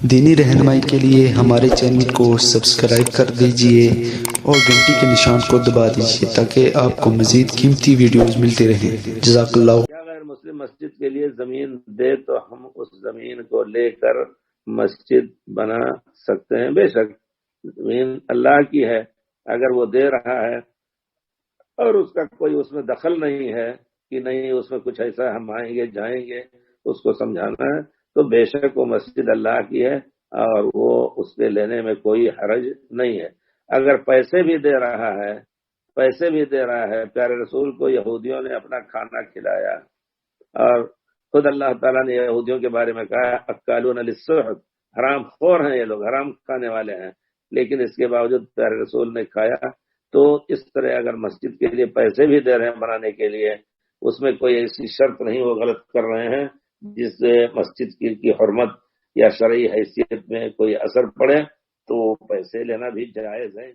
دینی رہنمائی کے لیے ہمارے چینل کو سبسکرائب کر دیجئے اور گھنٹی کے نشان کو دبا دیجئے تاکہ آپ کو مزید قیمتی ویڈیوز ملتے رہیں۔ جزاک اللہ۔ کیا غیر مسلم مسجد کے لیے زمین دے تو ہم اس زمین کو لے کر مسجد بنا سکتے ہیں؟ بے شک زمین اللہ کی ہے، اگر وہ دے رہا ہے اور اس کا کوئی اس میں دخل نہیں ہے کہ نہیں اس میں کچھ ایسا ہم آئیں گے جائیں گے اس کو سمجھانا ہے، تو بے شک وہ مسجد اللہ کی ہے اور وہ اس کے لینے میں کوئی حرج نہیں ہے۔ اگر پیسے بھی دے رہا ہے، پیارے رسول کو یہودیوں نے اپنا کھانا کھلایا اور خود اللہ تعالیٰ نے یہودیوں کے بارے میں کہا اکالون للسحت، حرام خور ہیں یہ لوگ، حرام کھانے والے ہیں، لیکن اس کے باوجود پیارے رسول نے کھایا۔ تو اس طرح اگر مسجد کے لیے پیسے بھی دے رہے ہیں بنانے کے لیے، اس میں کوئی ایسی شرط نہیں وہ غلط کر رہے ہیں جس سے مسجد کی حرمت یا شرعی حیثیت میں کوئی اثر پڑے، تو پیسے لینا بھی جائز ہے۔